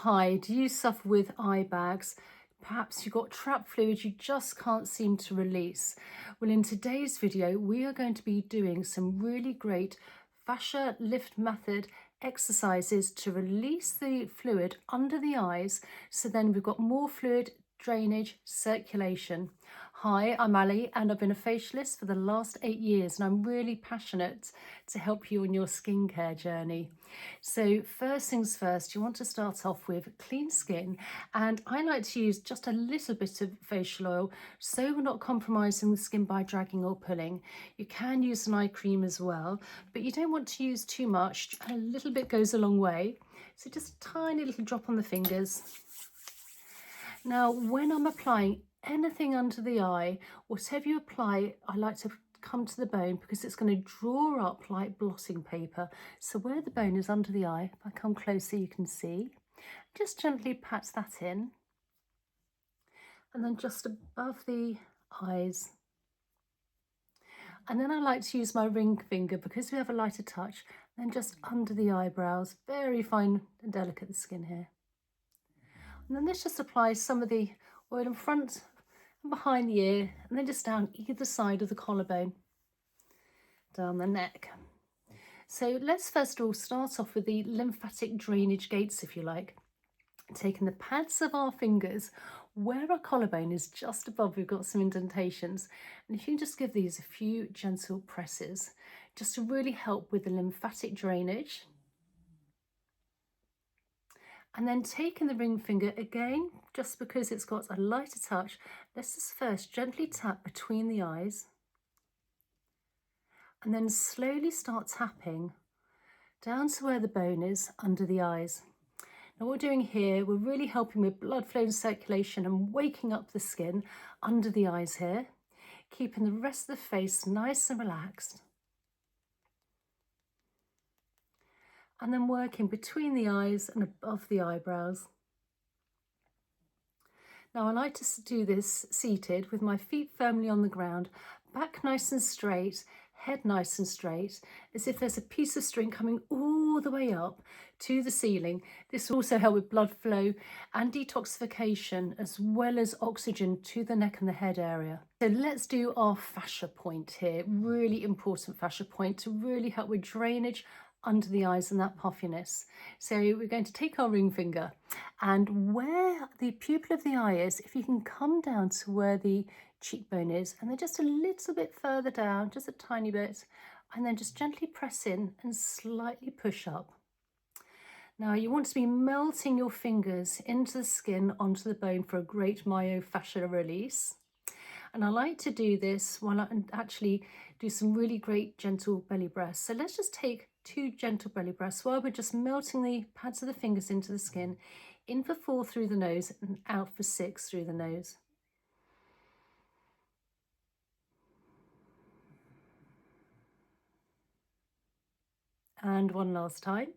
Hi, do you suffer with eye bags? Perhaps you've got trapped fluid you just can't seem to release. Well, in today's video, we are going to be doing some really great fascia lift method exercises to release the fluid under the eyes, so then we've got more fluid drainage, circulation. Hi, I'm Ali and I've been a facialist for the last 8 years, and I'm really passionate to help you on your skincare journey. So first things first, you want to start off with clean skin, and I like to use just a little bit of facial oil so we're not compromising the skin by dragging or pulling. You can use an eye cream as well, but you don't want to use too much. A little bit goes a long way. So just a tiny little drop on the fingers. Now, when I'm applying anything under the eye, whatever you apply, I like to come to the bone because it's going to draw up like blotting paper. So where the bone is under the eye, if I come closer, you can see. Just gently pat that in. And then just above the eyes. And then I like to use my ring finger because we have a lighter touch. Then just under the eyebrows, very fine and delicate the skin here. And then let's just apply some of the oil in front and behind the ear, and then just down either side of the collarbone, down the neck. So let's first of all start off with the lymphatic drainage gates, if you like. Taking the pads of our fingers where our collarbone is just above, we've got some indentations, and if you can just give these a few gentle presses just to really help with the lymphatic drainage. And then taking the ring finger again, just because it's got a lighter touch, let's just first gently tap between the eyes and then slowly start tapping down to where the bone is under the eyes. Now what we're doing here, we're really helping with blood flow and circulation and waking up the skin under the eyes here, keeping the rest of the face nice and relaxed. And then working between the eyes and above the eyebrows. Now I like to do this seated with my feet firmly on the ground, back nice and straight, head nice and straight, as if there's a piece of string coming all the way up to the ceiling. This will also help with blood flow and detoxification, as well as oxygen to the neck and the head area. So let's do our fascia point here, really important fascia point to really help with drainage under the eyes and that puffiness. So we're going to take our ring finger, and where the pupil of the eye is, if you can come down to where the cheekbone is, and then just a little bit further down, just a tiny bit, and then just gently press in and slightly push up. Now you want to be melting your fingers into the skin onto the bone for a great myofascial release. And I like to do this while I actually do some really great gentle belly breaths. So let's just take 2 gentle belly breaths while we're just melting the pads of the fingers into the skin. In for 4 through the nose and out for 6 through the nose. And one last time.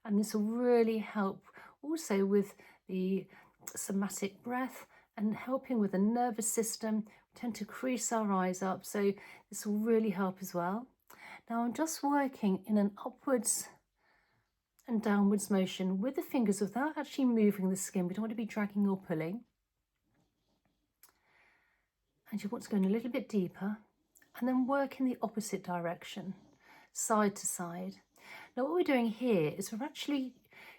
And this will really help also with the somatic breath and helping with the nervous system. We tend to crease our eyes up, so this will really help as well. Now I'm just working in an upwards and downwards motion with the fingers without actually moving the skin. We don't want to be dragging or pulling. And you want to go in a little bit deeper and then work in the opposite direction, side to side. Now what we're doing here is we're actually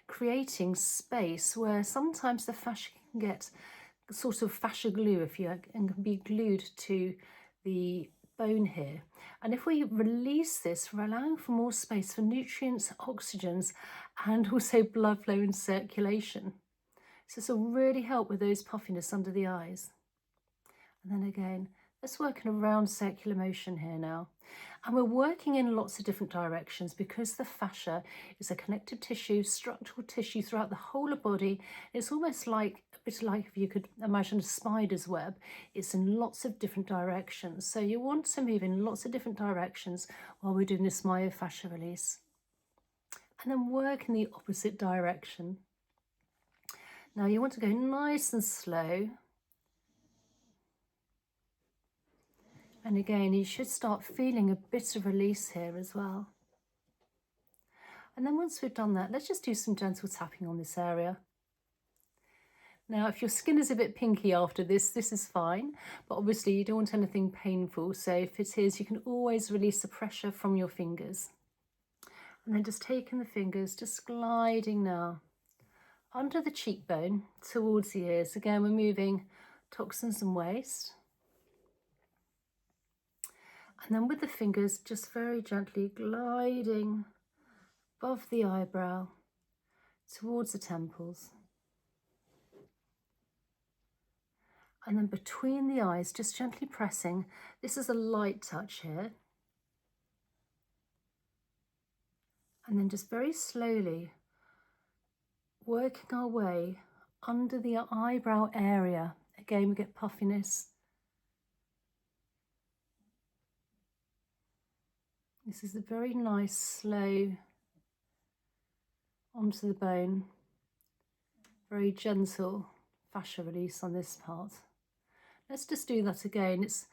creating space where sometimes the fascia can get sort of fascia glue, if you like, and can be glued to the bone here. And if we release this, we're allowing for more space for nutrients, oxygens, and also blood flow and circulation. So this will really help with those puffiness under the eyes. And then again, let's work in a round circular motion here now. And we're working in lots of different directions because the fascia is a connective tissue, structural tissue throughout the whole of body. It's almost like, a bit like if you could imagine a spider's web. It's in lots of different directions. So you want to move in lots of different directions while we're doing this myofascial release. And then work in the opposite direction. Now you want to go nice and slow. And again, you should start feeling a bit of release here as well. And then once we've done that, let's just do some gentle tapping on this area. Now, if your skin is a bit pinky after this, this is fine, but obviously you don't want anything painful. So if it is, you can always release the pressure from your fingers. And then just taking the fingers, just gliding now under the cheekbone towards the ears. Again, we're moving toxins and waste. And then with the fingers, just very gently gliding above the eyebrow towards the temples. And then between the eyes, just gently pressing. This is a light touch here. And then just very slowly working our way under the eyebrow area. Again, we get puffiness. This is a very nice, slow onto the bone. Very gentle fascia release on this part. Let's just do that again. It's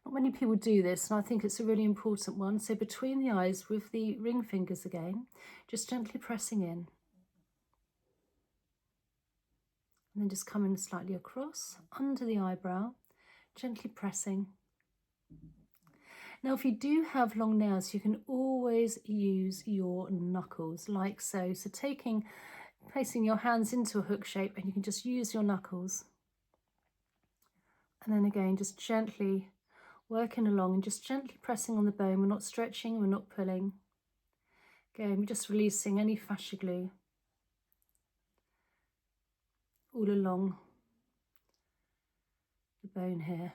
not many people do this, and I think it's a really important one. So between the eyes with the ring fingers again, just gently pressing in. And then just coming slightly across, under the eyebrow, gently pressing. Now, if you do have long nails, you can always use your knuckles, like so. So placing your hands into a hook shape, and you can just use your knuckles. And then again, just gently working along and just gently pressing on the bone. We're not stretching, we're not pulling. Again, we're just releasing any fascia glue all along the bone here.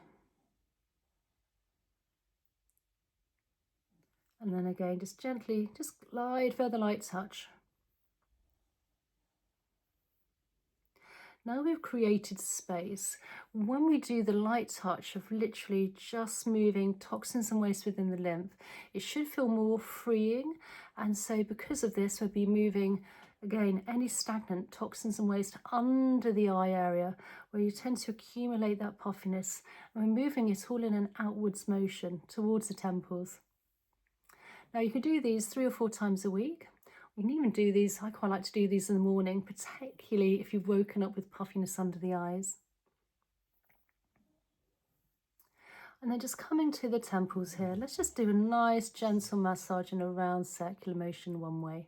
And then again, just gently, just glide further light touch. Now we've created space. When we do the light touch of literally just moving toxins and waste within the lymph, it should feel more freeing. And so because of this, we'll be moving, again, any stagnant toxins and waste under the eye area where you tend to accumulate that puffiness. And we're moving it all in an outwards motion towards the temples. Now you can do these 3 or 4 times a week. We can even do these, I quite like to do these in the morning, particularly if you've woken up with puffiness under the eyes. And then just coming to the temples here, let's just do a nice gentle massage in a round circular motion one way.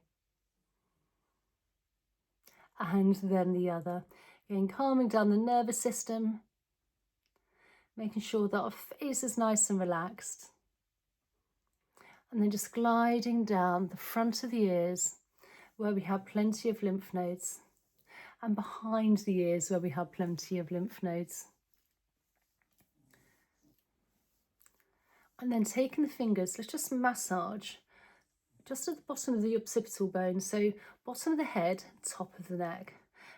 And then the other. Again, calming down the nervous system, making sure that our face is nice and relaxed. And then just gliding down the front of the ears where we have plenty of lymph nodes, and behind the ears where we have plenty of lymph nodes. And then taking the fingers, let's just massage just at the bottom of the occipital bone, so bottom of the head, top of the neck.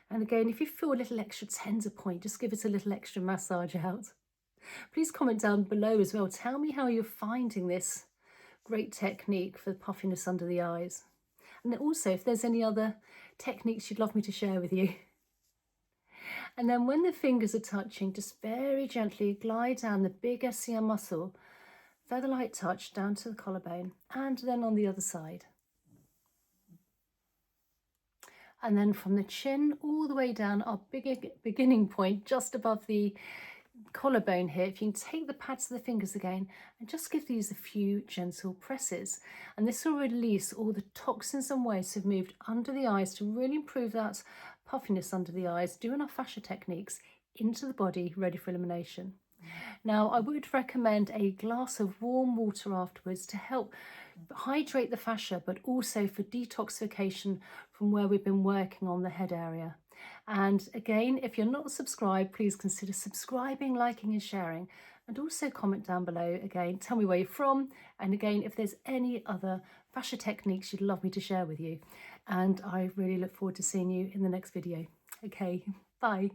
And again, if you feel a little extra tender point, just give it a little extra massage out. Please comment down below as well. Tell me how you're finding this great technique for the puffiness under the eyes. And also if there's any other techniques you'd love me to share with you. And then when the fingers are touching, just very gently glide down the big SCM muscle, feather light touch down to the collarbone, and then on the other side. And then from the chin all the way down, our beginning point just above the collarbone here, if you can take the pads of the fingers again and just give these a few gentle presses, and this will release all the toxins and waste that have moved under the eyes to really improve that puffiness under the eyes, doing our fascia techniques into the body, ready for elimination. Now, I would recommend a glass of warm water afterwards to help hydrate the fascia, but also for detoxification from where we've been working on the head area. And again, if you're not subscribed, please consider subscribing, liking and sharing, and also comment down below. Again, tell me where you're from, and again, if there's any other fascia techniques you'd love me to share with you. And I really look forward to seeing you in the next video. Okay, bye.